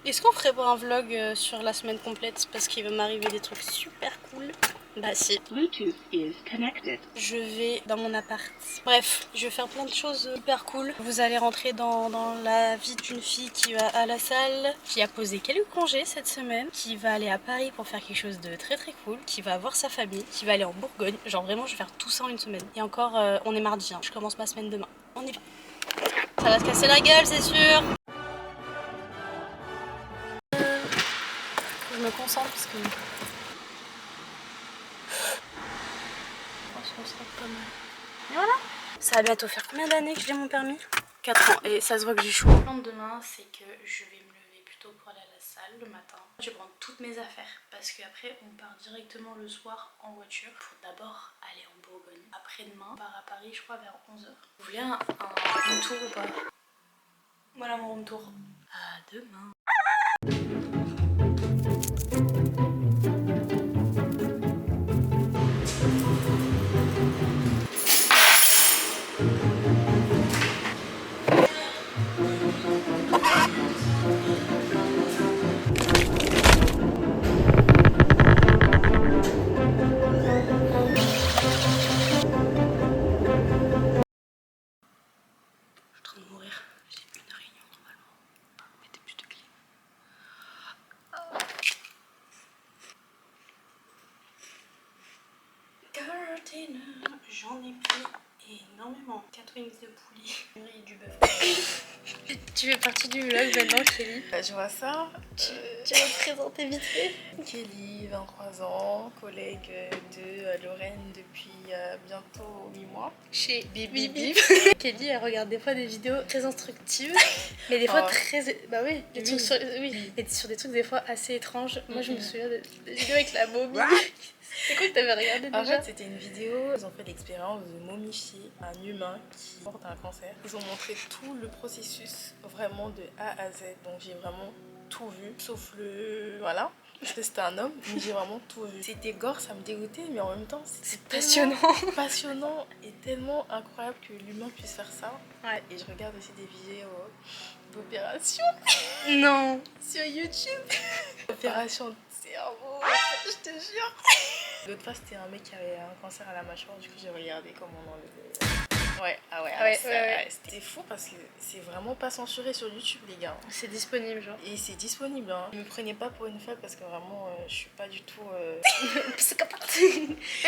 Est-ce qu'on ferait pas un vlog sur la semaine complète parce qu'il va m'arriver des trucs super cool? Bah si. Bluetooth is connected. Je vais dans mon appart. Bref, je vais faire plein de choses hyper cool. Vous allez rentrer dans la vie d'une fille qui va à la salle, qui a posé quelques congés cette semaine, qui va aller à Paris pour faire quelque chose de très très cool, qui va voir sa famille, qui va aller en Bourgogne. Genre vraiment, je vais faire tout ça en une semaine. Et encore, on est mardi, hein. Je commence ma semaine demain. On y va. Ça va se casser la gueule, c'est sûr. Je me concentre parce que... On se rend pas mal. Et voilà. Ça va bientôt faire combien d'années que j'ai mon permis? 4 ans. Et ça se voit que j'ai chaud. Le plan de demain, c'est que je vais me lever plutôt pour aller à la salle le matin. Je vais prendre toutes mes affaires parce qu'après on part directement le soir en voiture pour d'abord aller en Bourgogne. Après-demain, on part à Paris, je crois, vers 11h. Vous voulez un room tour ou pas? Voilà mon room tour. À demain. J'en ai pris énormément. 4 wings de poulet, et du bœuf. Tu fais partie du vlog maintenant, Kelly. Je vois ça. Tu vas te présenter vite fait. Kelly, 23 ans, collègue de Lorraine depuis bientôt 8 mois. Chez Bibi Bibi. Kelly, elle regarde des fois des vidéos très instructives, mais des fois très... Bah oui, des trucs sur... Oui, et sur des trucs des fois assez étranges. Moi, je me souviens des vidéos avec la momie. C'est quoi que t'avais regardé déjà? En fait, c'était une vidéo, ils ont fait l'expérience de momifier un humain qui porte un cancer. Ils ont montré tout le processus, vraiment de A à Z. Donc j'ai vraiment tout vu, sauf le... Voilà, parce que c'était un homme, mais j'ai vraiment tout vu. C'était gore, ça me dégoûtait, mais en même temps, c'est passionnant. Passionnant et tellement incroyable que l'humain puisse faire ça. Ouais. Et je regarde aussi des vidéos d'opération. Non. Sur YouTube. Opération de cerveau, je te jure. L'autre fois, c'était un mec qui avait un cancer à la mâchoire, du coup j'ai regardé comment on enlevait. Ouais. C'était fou parce que c'est vraiment pas censuré sur YouTube, les gars. C'est disponible, genre. Et c'est disponible, hein. Ne me prenez pas pour une folle parce que vraiment, je suis pas du tout... psychopathe.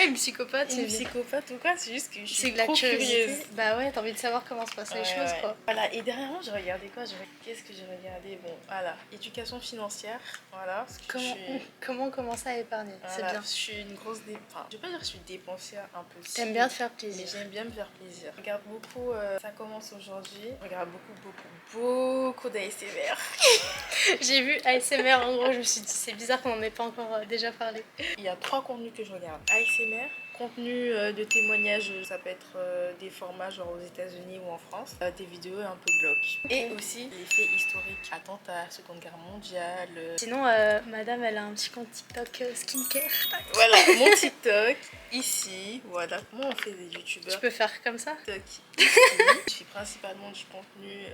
Une psychopathe, une psychopathe ou quoi, c'est juste que je suis de la trop curieuse. Bah ouais, t'as envie de savoir comment se passent les choses, quoi. Voilà, et dernièrement, j'ai regardé quoi? Qu'est-ce que j'ai regardé? Bon, voilà, éducation financière, voilà. Parce que comment commencer à épargner, voilà, c'est bien. Je suis une grosse enfin, je vais pas dire que je suis dépensière un peu. T'aimes bien te faire plaisir. Mais j'aime bien me faire plaisir. Je regarde beaucoup, ça commence aujourd'hui. Je regarde beaucoup d'ASMR. J'ai vu ASMR, en gros, je me suis dit, c'est bizarre qu'on en ait pas encore déjà parlé. Il y a 3 contenus que je regarde. ASMR, contenu de témoignages, ça peut être des formats genre aux États-Unis ou en France, des vidéos un peu glauques. Et aussi les faits historiques, attentats, Seconde Guerre mondiale. Sinon, madame, elle a un petit compte TikTok skincare. Voilà, mon TikTok, ici, voilà. Moi, on fait des youtubeurs. Tu peux faire comme ça? TikTok, ici. Je fais principalement du contenu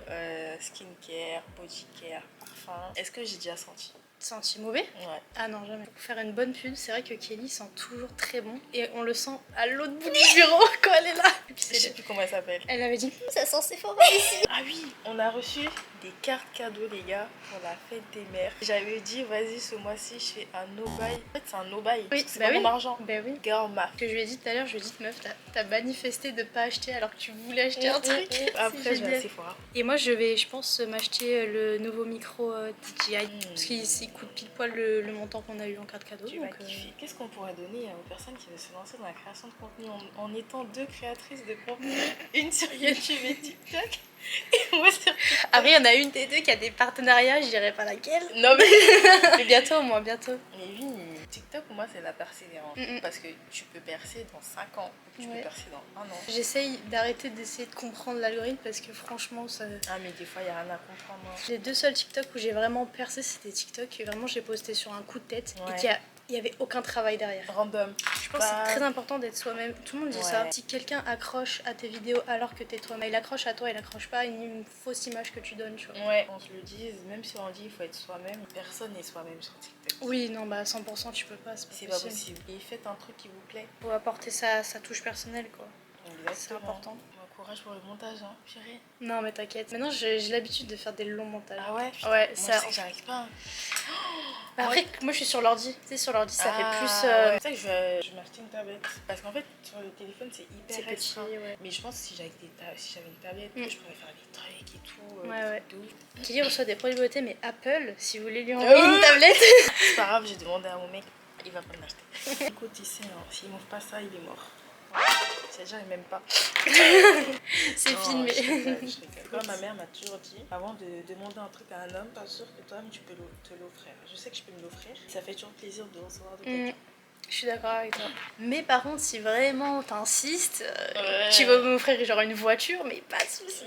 skincare, bodycare, parfum. Est-ce que j'ai déjà senti? Senti mauvais? Ouais. Ah non, jamais. Pour faire une bonne pub, c'est vrai que Kelly sent toujours très bon. Et on le sent à l'autre bout du bureau quand elle est là. Je sais plus comment elle s'appelle. Elle avait dit, ça sent Sephora ici. Ah oui, on a reçu des cartes cadeaux, les gars, pour la fête des mères. J'avais dit, vas-y, ce mois-ci, je fais un no-buy. En fait, c'est un no-buy. Oui, c'est pas mon argent. Bah oui. Girl math. Ce que je lui ai dit tout à l'heure, je lui ai dit, meuf, t'as manifesté de pas acheter alors que tu voulais acheter un truc. Après, je vais à Sephora. Et moi, je pense, m'acheter le nouveau micro DJI. Parce qu'il coûte pile poil le montant qu'on a eu en carte cadeau. Tu vas kiffer. Qu'est-ce qu'on pourrait donner aux personnes qui veulent se lancer dans la création de contenu en étant 2 créatrices de contenu, une sur YouTube et TikTok et moi sur TikTok. Après, il y en a une des deux qui a des partenariats, je dirais pas laquelle. Non mais... mais bientôt, au moins, bientôt. Mais oui, TikTok pour moi c'est la persévérance. Parce que tu peux percer dans 5 ans, tu peux percer dans 1 an. J'essaye d'essayer de comprendre l'algorithme parce que franchement ça... Ah mais des fois il y a rien à comprendre. Les 2 seuls TikTok où j'ai vraiment percé c'était TikTok et vraiment j'ai posté sur un coup de tête et qui a il n'y avait aucun travail derrière. Random. Je pense que c'est très important d'être soi-même. Tout le monde dit Ouais. ça. Si quelqu'un accroche à tes vidéos alors que t'es toi-même, il accroche à toi, il accroche pas à une fausse image que tu donnes, tu vois. Ouais, on se le dise, même si on dit il faut être soi-même, personne n'est soi-même sur TikTok. Oui, non, bah 100% tu peux pas, C'est pas possible. Et faites un truc qui vous plaît. Faut apporter sa touche personnelle, quoi. Exactement. C'est important. Bon courage pour le montage, hein. Purée. Non, mais t'inquiète. Maintenant, j'ai l'habitude de faire des longs montages. Ah ouais? Ouais, Moi, ça. je sais que j'arrive pas. Après, moi je suis sur l'ordi. Tu sais, sur l'ordi, ça fait plus. Ouais. C'est ça que je vais m'acheter une tablette. Parce qu'en fait, sur le téléphone, c'est hyper C'est petit, restreint. ouais. Mais je pense que si j'avais une tablette, je pourrais faire des trucs et tout. Ouais. de ouf. Qui reçoit des produits beauté, mais Apple, si vous voulez lui envoyer une tablette. C'est pas grave, j'ai demandé à mon mec, il va pas me l'acheter. Écoute, ici, s'il m'offre pas ça, il est mort. C'est-à-dire, il m'aime pas. C'est Non, filmé. Je rigole. Moi, ma mère m'a toujours dit, avant de demander un truc à un homme, pas sûr que toi-même tu peux te l'offrir. Je sais que je peux me l'offrir. Ça fait toujours plaisir de recevoir de quelqu'un. Je suis d'accord avec toi. Mais par contre, si vraiment t'insistes, Ouais. tu vas m'offrir genre une voiture, mais pas de soucis.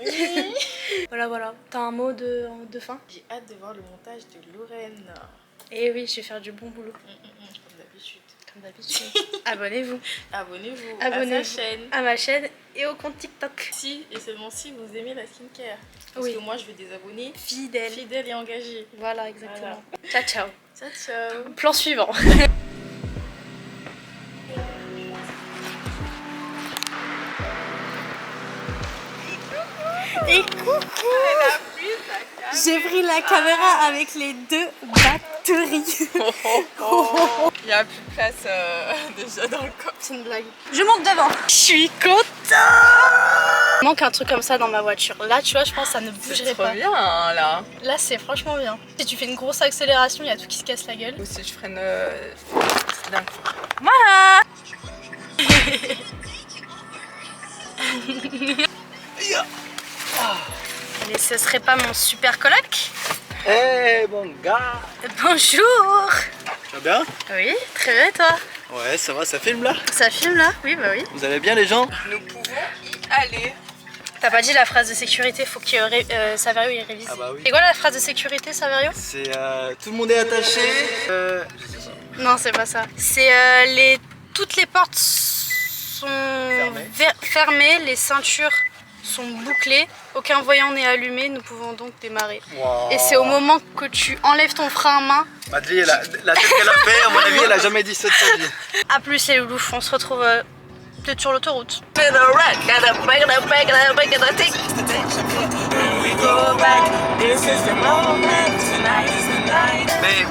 Voilà. T'as un mot de fin? J'ai hâte de voir le montage de Lorraine. Et oui, je vais faire du bon boulot. Comme d'habitude. Comme d'habitude. Abonnez-vous Abonnez-vous Abonnez-vous à sa chaîne. à ma chaîne et au compte TikTok. Si et seulement si vous aimez la skincare. Parce Oui. que moi, je veux des abonnés Fidèle. fidèles et engagés. Voilà, exactement. Ciao, ciao. Ciao, ciao. Plan suivant. Et coucou! J'ai pris la caméra avec les deux batteries. Il n'y a plus de place déjà dans le corps. C'est une blague. Je monte devant. Je suis contente. Il manque un truc comme ça dans ma voiture. Là, tu vois, je pense que ça ne bougerait pas. Bien là. Là, c'est franchement bien. Si tu fais une grosse accélération, il y a tout qui se casse la gueule. Ou si je freine d'un coup. Voilà. Mais ce serait pas mon super coloc? Eh mon gars, Bonjour. tu vas bien? Oui, très bien et toi? Ouais, ça va, ça filme là? Ça filme là? Oui, bah oui. Vous allez bien les gens? Nous pouvons y aller. T'as pas dit la phrase de sécurité, faut que Saverio y révise. Ah bah oui. C'est quoi la phrase de sécurité, Saverio? C'est tout le monde est attaché. Non, c'est pas ça. C'est toutes les portes sont fermées, les ceintures sont bouclées, aucun voyant n'est allumé, nous pouvons donc démarrer. Wow. Et c'est au moment que tu enlèves ton frein à main. Madeleine, la tête qu'elle a fait, à mon avis, elle a jamais dit ça de sa vie. A plus les loulous, on se retrouve peut-être sur l'autoroute. Mais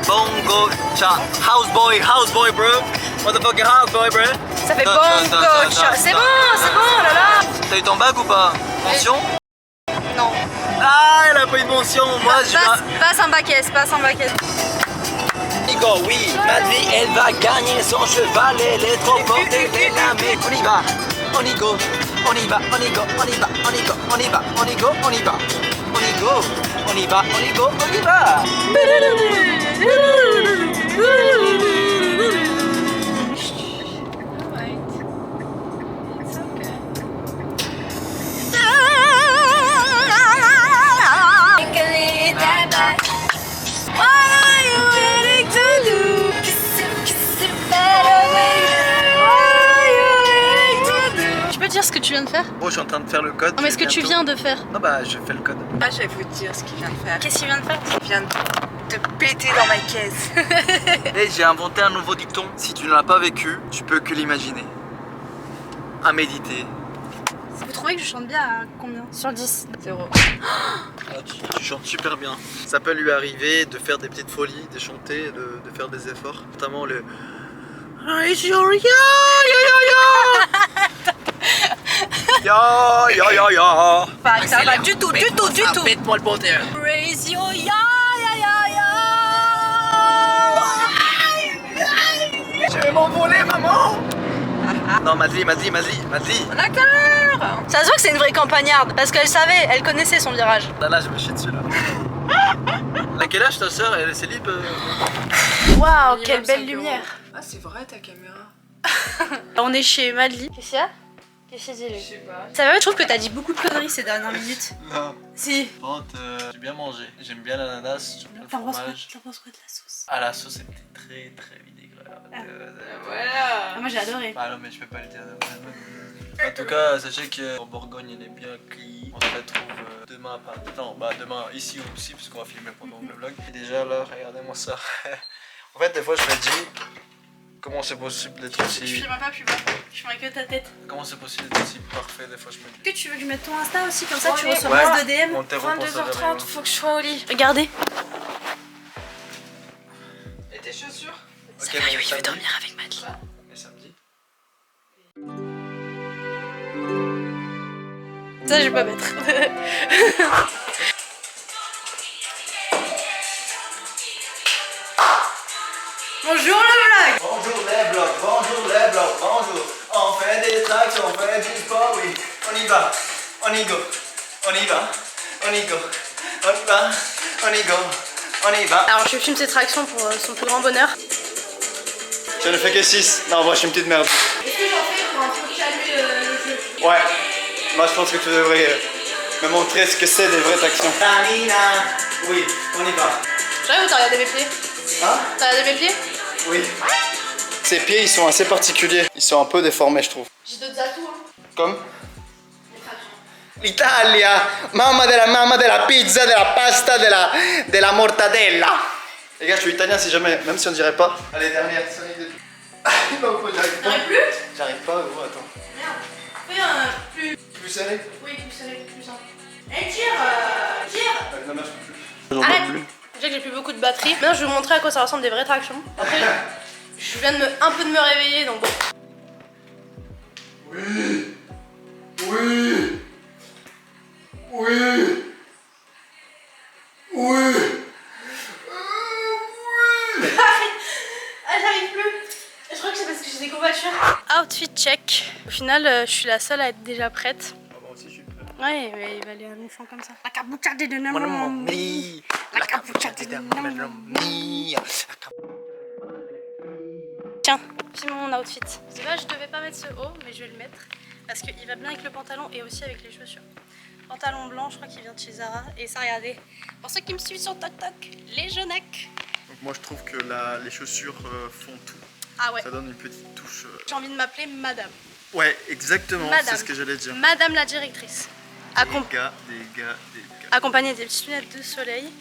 bongo, cha, houseboy bro. Motherfucking houseboy bro. Ça fait bongo, c'est bon, là là. T'as eu ton bac ou pas? Mention? Non. Ah, elle a pas eu de mention, moi je Passe un bac S, passe un bac S. Amigo, oui, Madeleine, elle va gagner son cheval, elle est trop forte, elle est là, mais on y va, on y go, on y va, on y go, on y va, on y go, on y va, on y go, on y va, on y go, on y va, on y go, on y va. Tu peux dire ce que tu viens de faire? Bon, je suis en train de faire le code. Non, mais ce que tu viens de faire. Non, bah, je fais le code. Ah, je vais vous dire ce qu'il vient de faire. Qu'est-ce qu'il vient de faire? Il vient de péter dans ma caisse. Et j'ai inventé un nouveau dicton. Si tu ne l'as pas vécu, tu peux que l'imaginer. À méditer. Vous trouvez que je chante bien à combien? Sur 10. 0. Ah, tu chantes super bien. Ça peut lui arriver de faire des petites folies, de chanter, de faire des efforts. Notamment le... Ya. Pas ça va du tout. Pète-moi le bonheur. Raise your ya. Je vais m'envoler, maman. Non, Madeleine. D'accord. Ça se voit que c'est une vraie campagnarde parce qu'elle savait, elle connaissait son virage. Là, je me chie dessus, là. À quel âge ta soeur? Elle est célib? Waouh, quelle belle lumière. Ah, c'est vrai ta caméra. On est chez Madeleine. Qu'est-ce qu'il y a? Qu'est-ce que j'ai lu? Je sais pas. Ça va, je trouve que t'as dit beaucoup de conneries ces dernières minutes. Non. Si. Par contre, j'ai bien mangé. J'aime bien l'ananas, j'aime bien le T'en penses quoi fromage. de la sauce? Ah, la sauce était très vinaigrée. Voilà. Moi j'ai adoré. Ah non, mais je peux pas le dire. En tout cas, sachez qu'en Bourgogne, il est bien cuit. On se retrouve demain à Paris. Non, bah demain ici aussi, parce qu'on va filmer pendant le vlog. Et déjà là, regardez-moi ça. En fait, des fois, je me dis, comment c'est possible d'être Je aussi. filmerai pas plus bas, je filmerai que ta tête. Comment c'est possible d'être aussi parfait? Des fois, je me dis. Que tu veux que je mette ton Insta aussi, comme ça tu Ouais. reçois Ouais. plus de DM. On t'interrompt, on s'en 22h30, réveille. faut que je sois au lit. Regardez. Et tes chaussures? Ok, Ça va, mais il veut samedi. dormir avec Madeleine. Mais samedi. Ça je vais pas mettre. Bonjour le vlog. Bonjour les blogs, bonjour. On fait des tracks, on fait du sport, oui. On y va, on y go, on y va, on y go, on y va, on y go, on y va. Alors je filme ses tractions pour son plus grand bonheur. Je ne fais que 6. Non, moi je suis une petite merde. Est-ce que j'en fais pour un peu calmer le jeu? Ouais, moi je pense que tu devrais me montrer ce que c'est des vraies tractions. Oui, on y va. J'arrive ou t'as regardé mes pieds? Hein? T'as regardé mes pieds? Oui. Ces pieds, ils sont assez particuliers. Ils sont un peu déformés, je trouve. J'ai d'autres atouts hein. Comme l'Italia, mamma della pizza, della pasta, della mortadella. Les gars, je suis italien si jamais, même si on dirait pas. Allez, dernière, non, j'arrive pas. T'arrives plus? J'arrive pas, gros, attends. Merde. Fais un plus. Plus serré? Oui, plus serré, plus simple. Eh, tire. Non, non, je peux plus. Arrête. Déjà que j'ai plus beaucoup de batterie. Maintenant, je vais vous montrer à quoi ça ressemble des vraies tractions. Après, je viens de un peu de me réveiller, donc bon. Oui. Oui. Oui. Oui. Ah, j'arrive plus. Je crois que c'est parce que j'ai des courbatures. Outfit check. Au final, je suis la seule à être déjà prête. Moi aussi, je suis prêt. Ouais, mais il va aller à l'enfant comme ça. La capucha de dynamo. La capucha de dynamo. Tiens, filme mon outfit. C'est là, je devais pas mettre ce haut, mais je vais le mettre parce qu'il va bien avec le pantalon et aussi avec les chaussures. Pantalon blanc, je crois qu'il vient de chez Zara. Et ça, regardez. Pour ceux qui me suivent sur TikTok, les jeunacs. Donc moi je trouve que les chaussures font tout. Ah ouais. Ça donne une petite touche. J'ai envie de m'appeler Madame. Ouais, exactement, Madame. c'est ce que j'allais dire. Madame la directrice. Des gars. Accompagnée des petites lunettes de soleil.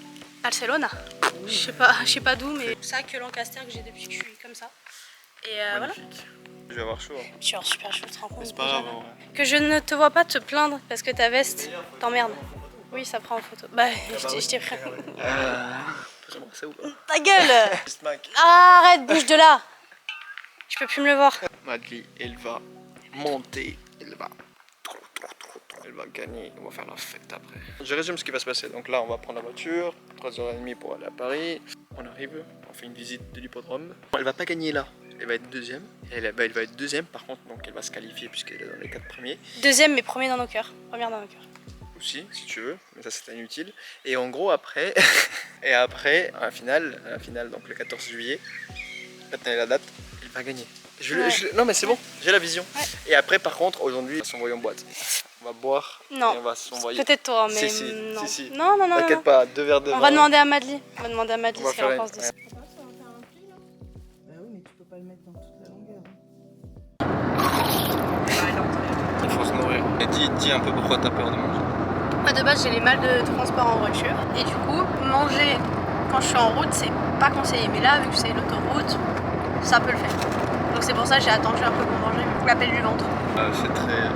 Barcelona. Je sais pas d'où, mais ça que Lancaster que j'ai depuis que je suis comme ça. Et voilà. Magnifique. Je vais avoir chaud. Hein. Tu as super chaud, tu te rends compte. C'est pas déjà. grave, en vrai. Que je ne te vois pas te plaindre parce que ta veste t'emmerde. Oui, ça prend en photo. Bah, je t'ai pris. J'aimerais ça ou pas? Ta gueule. Smack. Arrête, bouge de là. Je peux plus me le voir. Madly, elle va monter, elle va gagner, on va faire la fête après. Je résume ce qui va se passer. Donc là, on va prendre la voiture, 3h30 pour aller à Paris. On arrive, on fait une visite de l'hippodrome. Elle va pas gagner là, elle va être deuxième. Elle va être deuxième par contre, donc elle va se qualifier puisqu'elle est dans les 4 premiers. Deuxième, mais premier dans nos cœurs. Première dans nos cœurs. Aussi, si tu veux, mais ça c'est inutile. Et en gros, après, à la finale, donc le 14 juillet, retenez la date, elle va gagner. Non mais c'est bon, j'ai la vision. Ouais. Et après, par contre, aujourd'hui, on va s'envoyer en boîte. On va boire Non. et on va s'envoyer. Peut-être toi, mais Si, non. si. Non. T'inquiète pas, 2 verres de vin. On va demander à Madly. On va demander à Madly On va ce qu'elle en faire pense de ça. Bah oui, mais tu peux pas le mettre dans toute la longueur. Il faut se nourrir. Et dis un peu pourquoi t'as peur de manger. Moi de base j'ai les mal de transport en voiture et du coup manger quand je suis en route c'est pas conseillé, mais là vu que c'est l'autoroute ça peut le faire, donc c'est pour ça que j'ai attendu un peu pour manger l'appel du ventre. C'est très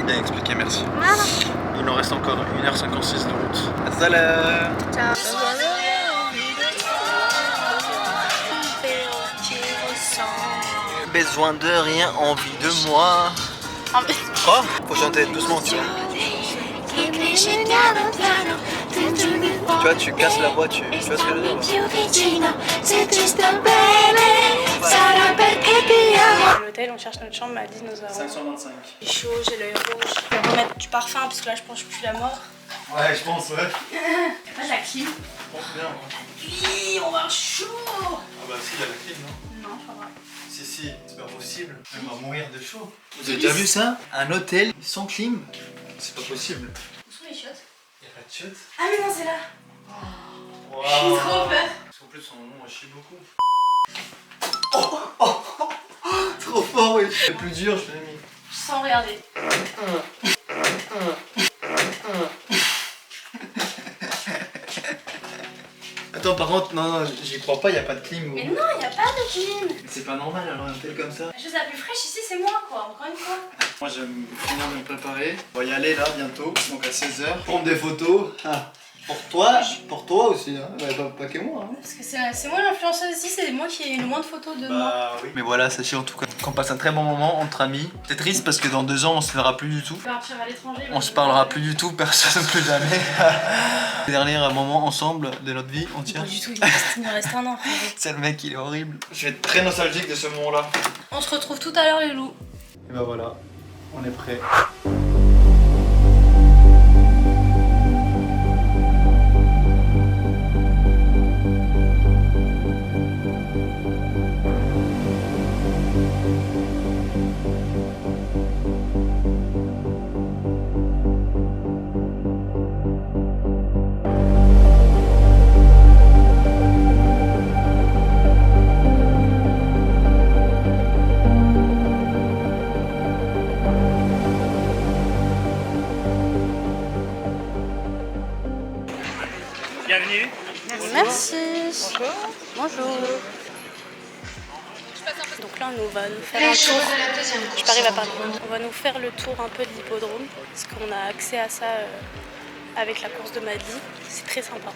bien expliqué, merci. Voilà. Il nous reste encore 1h56 de route. À tout à l'heure. Ciao. Besoin de rien, envie de moi. Quoi? Faut chanter doucement, tu vois. Tu vois, tu casses la voix, tu vois ce que je veux dire? À l'hôtel on cherche notre chambre, Madly nous a 525. j'ai chaud, j'ai l'œil rouge. Je vais remettre du parfum parce que là je pense que je suis plus la mort. Ouais, je pense, ouais. Pas de la clim. Bien. Oui, on va avoir chaud. Ah bah si, il y a la clim, non? Non, pas vrai. Si, c'est pas possible. On va mourir de chaud. Vous avez déjà vu ça? Un hôtel sans clim? C'est pas possible. Où sont les chiottes? Il y a pas de chiottes? Ah mais non c'est là. Wow. J'ai trop peur. plus, son nom, on chie beaucoup. Trop fort, oui. C'est plus dur, je l'ai mis. Sans regarder. Attends, par contre, non, j'y crois pas, y a pas de clim. Mais non, y a pas de clim. C'est pas normal alors un tel comme ça. La chose la plus fraîche ici, c'est moi, quoi. Encore une fois. Moi, je vais finir de me préparer. On va y aller là bientôt, donc à 16h. Prendre des photos. Ah. Pour toi aussi, hein. Pas que moi. Hein. Parce que c'est moi l'influenceuse ici, c'est moi qui ai le moins de photos de moi. Bah oui. Mais voilà, sachez en tout cas qu'on passe un très bon moment entre amis. C'est triste parce que dans 2 ans, on se verra plus du tout. Partir à l'étranger. On se parlera plus du tout, personne plus jamais. Les derniers moments ensemble de notre vie entière. Pas du tout, il me reste un an. C'est le mec, il est horrible. Je vais être très nostalgique de ce moment-là. On se retrouve tout à l'heure, les loups. Et bah voilà, on est prêt. Bienvenue. Merci. Bonjour. Donc là, on va nous faire un tour. Je n'arrive à parler. On va nous faire le tour un peu de l'hippodrome parce qu'on a accès à ça avec la course de Madly. C'est très sympa.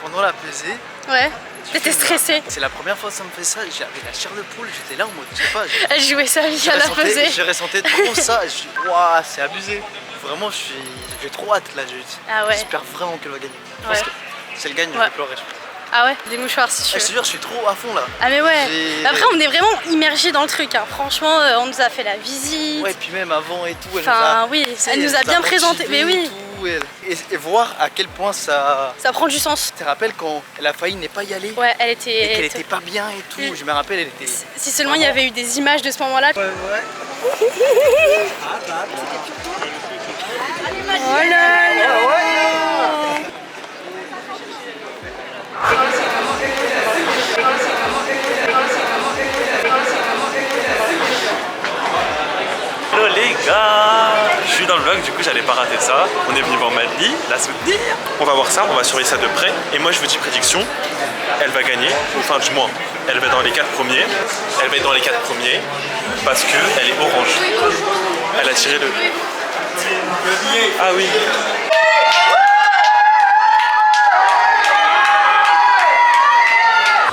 Pendant la pesée, Ouais. J'étais stressée. c'est la première fois que ça me fait ça. J'avais la chair de poule, j'étais là en mode, je sais pas. Elle jouait sa vie à la pesée. Je ressentais trop ça. Je suis, waouh, c'est abusé. Vraiment, j'ai trop hâte là. Ah ouais. J'espère vraiment qu'elle va gagner. Je Ouais. pense que si elle gagne, je Ouais. vais pleurer. Ah ouais, des mouchoirs si tu Je te veux. jure, je suis trop à fond là. Ah mais ouais. J'ai- Après, on est vraiment immergés dans le truc. Hein. Franchement, on nous a fait la visite. Ouais, puis même avant et tout, elle Enfin, nous a, oui, tu sais, elle nous a bien présenté. motivés Mais et oui, tout, et voir à quel point ça. ça prend du sens. Tu te rappelles quand elle a failli ne pas y aller Ouais, elle et était. qu'elle était pas bien et tout. Mm. Je me rappelle, elle était. Si seulement il y avait eu des images de ce moment-là. Ouais, ouais. Oh là là. Hello les gars, je suis dans le vlog, du coup j'allais pas rater ça. On est venu voir Madly, la soutenir. On va voir ça, on va surveiller ça de près. Et moi je vous dis prédiction, elle va gagner, enfin du moins, elle va être dans les 4 premiers. Elle va être dans les 4 premiers parce qu'elle est orange. Elle a tiré le... Ah oui.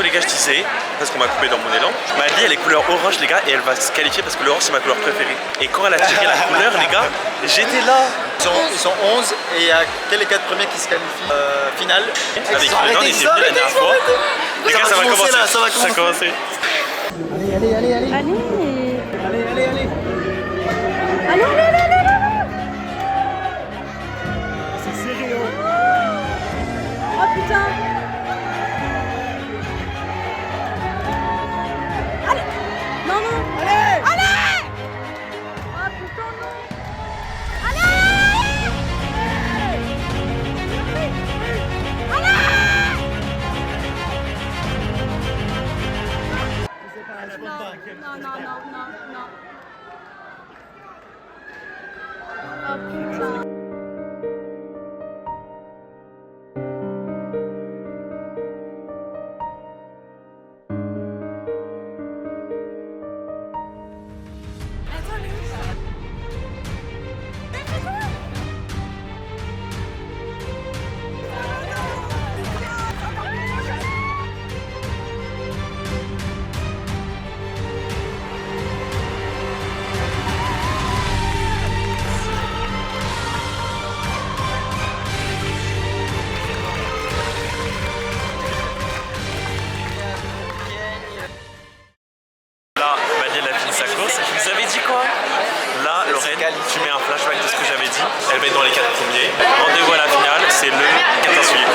Les gars, je disais, parce qu'on m'a coupé dans mon élan, Madly elle est couleur orange les gars et elle va se qualifier parce que l'orange c'est ma couleur préférée. Et quand elle a tiré la couleur les gars, j'étais là. Ils sont 11 et il y a que les 4 premiers qui se qualifient finale. Avec Renan, on était venus la dernière fois. Les gars, ça va commencer. Là, ça va Ça a commencé. Allez. Allez, allez, allez, allez. C'est serré Oh putain. Allez. Non, non. Allez. Allez. Oh putain, non. Allez. Non, non, non, non, non. Oh putain. Là, Madly elle a fini sa course. Je vous avais dit quoi? Là, tu mets un flashback de ce que j'avais dit. Elle va être dans les 4 premiers. Rendez-vous à la finale, c'est le 14 juillet.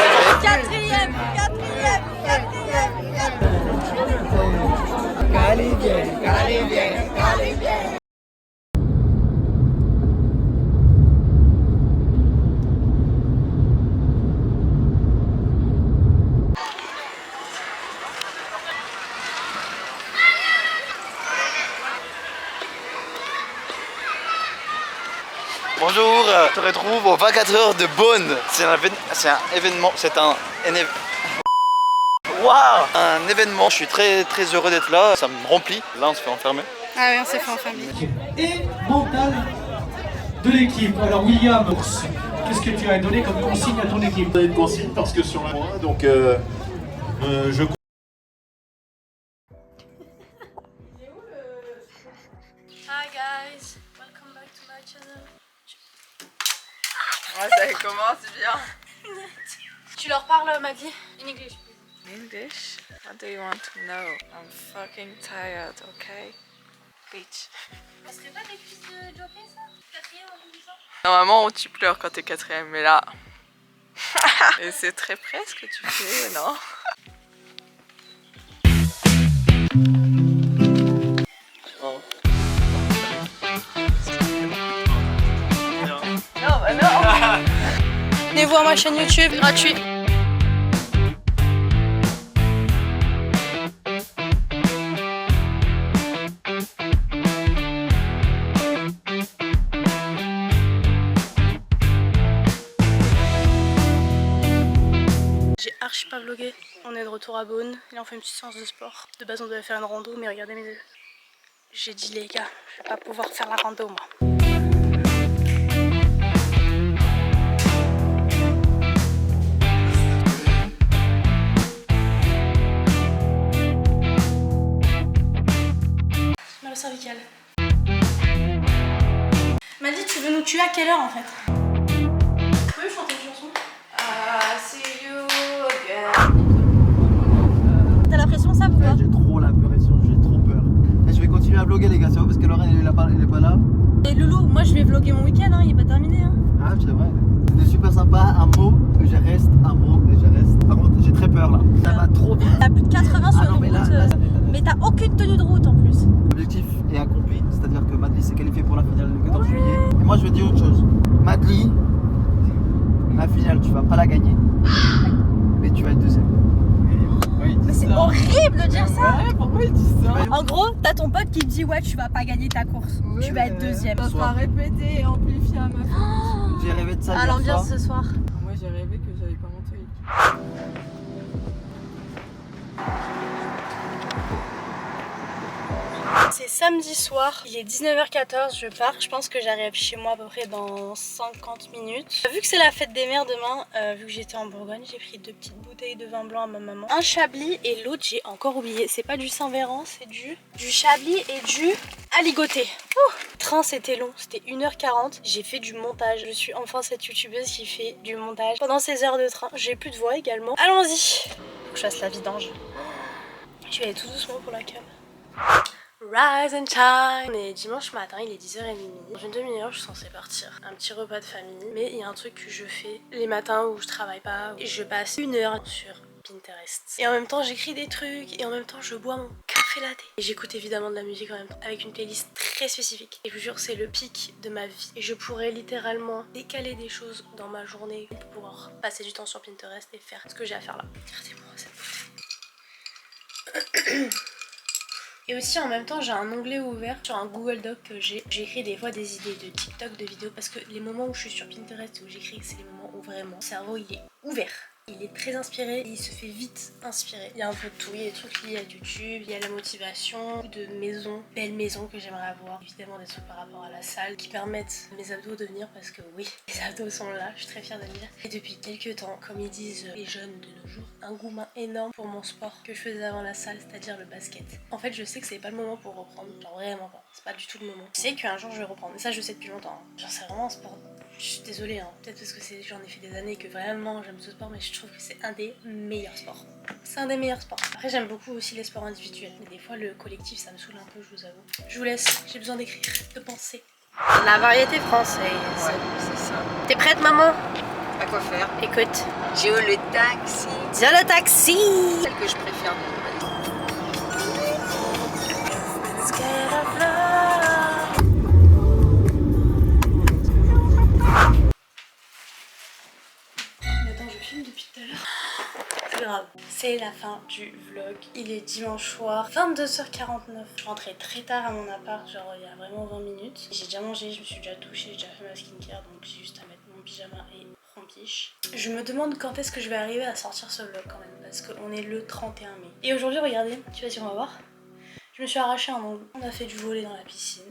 Bonjour, je te retrouve aux 24 heures de Beaune. C'est un événement, Waouh, un événement, je suis très heureux d'être là, ça me remplit. Là on se fait enfermer. Ah oui, on s'est fait enfermer. Et mental de l'équipe. Alors William, qu'est-ce que tu as donné comme consigne à ton équipe? Une consigne parce que sur la moi, donc je Hi guys, welcome back to my channel. Ouais, ça commence bien. Tu leur parles, Maddy? In English. English? What do you want to know? I'm fucking tired, okay? Bitch. Ça serait pas des cuisses de jockey ça? Quatrième en disant? Normalement, tu pleures quand t'es quatrième, mais là... Et c'est très près ce que tu fais, non? Non, bah non. Venez-vous à ma chaîne YouTube, gratuit. J'ai archi pas vlogué. On est de retour à Beaune. Et là on fait une petite séance de sport. De base on devait faire une rando, mais regardez mes yeux. J'ai dit les gars, je vais pas pouvoir faire la rando moi. Mal au cervical. Maddy, tu veux nous tuer à quelle heure en fait? Tu peux chanter une chanson? See you again. T'as la pression ça ou pas? J'ai trop la pression, j'ai trop peur. Et je vais continuer à vlogger les gars, c'est vrai parce que Lorraine elle est pas là. Et Loulou, moi je vais vlogger mon week-end, hein, il est pas terminé. Hein. Ah c'est vrai. C'était super sympa, un mot et je reste, un mot et je reste. Par contre j'ai très peur là. Ça va trop vite. T'as plus de 80 sur Ah non, une mais là, route, là, ça m'étonne. mais t'as aucune tenue de route en plus. L'objectif est accompli, c'est-à-dire que Madly s'est qualifiée pour la finale le 14 juillet. Et moi je veux dire une chose. Madly, la finale tu vas pas la gagner, mais tu vas être deuxième. Mais c'est horrible de dire ça. Ouais, pourquoi il dit ça? En gros, t'as ton pote qui te dit ouais tu vas pas gagner ta course, tu vas être deuxième. Ça sera répété et amplifié à ma fin. J'ai rêvé de ça À hier l'ambiance soir. ce soir. Moi j'ai rêvé que j'avais pas mon tweet. C'est samedi soir, il est 19h14, je pars. Je pense que j'arrive chez moi à peu près dans 50 minutes. Vu que c'est la fête des mères demain, vu que j'étais en Bourgogne, j'ai pris 2 petites bouteilles de vin blanc à ma maman. Un Chablis et l'autre j'ai encore oublié. C'est pas du Saint-Véran, c'est du Chablis et du Aligoté. Le train c'était long, c'était 1h40. J'ai fait du montage. Je suis enfin cette youtubeuse qui fait du montage pendant ces heures de train. J'ai plus de voix également. Allons-y. Faut que je fasse la vidange. Je vais aller tout doucement pour la cam. Rise and shine. Et dimanche matin, il est 10h30. Dans une demi-heure, je suis censée partir. Un petit repas de famille. Mais il y a un truc que je fais les matins où je travaille pas. Et je passe 1 heure sur Pinterest. Et en même temps, j'écris des trucs. Et en même temps, je bois mon café latte. Et j'écoute évidemment de la musique en même temps. Avec une playlist très spécifique. Et je vous jure, c'est le pic de ma vie. Et je pourrais littéralement décaler des choses dans ma journée pour pouvoir passer du temps sur Pinterest et faire ce que j'ai à faire là. Regardez-moi cette beauté. Et aussi en même temps j'ai un onglet ouvert sur un Google Doc que j'ai écrit des fois des idées de TikTok, de vidéos, parce que les moments où je suis sur Pinterest et où j'écris, c'est les moments où vraiment mon cerveau il est ouvert. Il est très inspiré et il se fait vite inspirer. Il y a un peu de tout, il y a des trucs liés à YouTube, il y a la motivation, de maisons, belles maisons que j'aimerais avoir. Évidemment des trucs par rapport à la salle qui permettent à mes abdos de venir, parce que oui, les abdos sont là, je suis très fière de le dire. Et depuis quelques temps, comme ils disent les jeunes de nos jours, un engouement énorme pour mon sport que je faisais avant la salle, c'est-à-dire le basket. En fait je sais que c'est pas le moment pour reprendre, genre vraiment pas, c'est pas du tout le moment. Je sais qu'un jour je vais reprendre, et ça je sais depuis longtemps. Hein. Genre c'est vraiment un sport. Je suis désolée, hein. Peut-être parce que j'en ai fait des années que vraiment j'aime ce sport, mais je trouve que c'est un des meilleurs sports. C'est un des meilleurs sports. Après j'aime beaucoup aussi les sports individuels, mais des fois le collectif ça me saoule un peu, je vous avoue. Je vous laisse, j'ai besoin d'écrire, de penser. La variété française. Ouais, c'est ça. T'es prête, maman? À quoi faire? Écoute. J'ai eu le taxi. Viens le taxi! Celle que je préfère de Attends, je filme depuis tout à l'heure. C'est grave. C'est la fin du vlog. Il est dimanche soir, 22h49. Je suis rentrée très tard à mon appart, genre il y a vraiment 20 minutes. J'ai déjà mangé, je me suis déjà douchée, j'ai déjà fait ma skincare, donc j'ai juste à mettre mon pyjama et rompiche. Je me demande quand est-ce que je vais arriver à sortir ce vlog quand même, parce qu'on est le 31 mai. Et aujourd'hui, regardez, tu vas si on va voir. Je me suis arraché un ongle. On a fait du volley dans la piscine.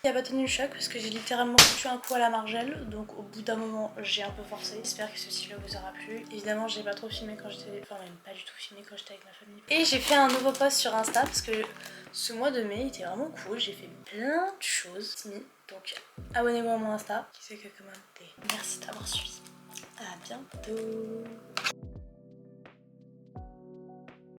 Il n'a pas tenu le choc parce que j'ai littéralement foutu un coup à la margelle, donc au bout d'un moment j'ai un peu forcé. J'espère que ceci vous aura plu. Évidemment j'ai pas trop filmé quand j'étais, enfin même pas du tout filmé quand j'étais avec ma famille. Et j'ai fait un nouveau post sur Insta parce que ce mois de mai était vraiment cool, j'ai fait plein de choses. Donc abonnez-vous à mon Insta, qui c'est que commenter. Merci d'avoir suivi. À bientôt.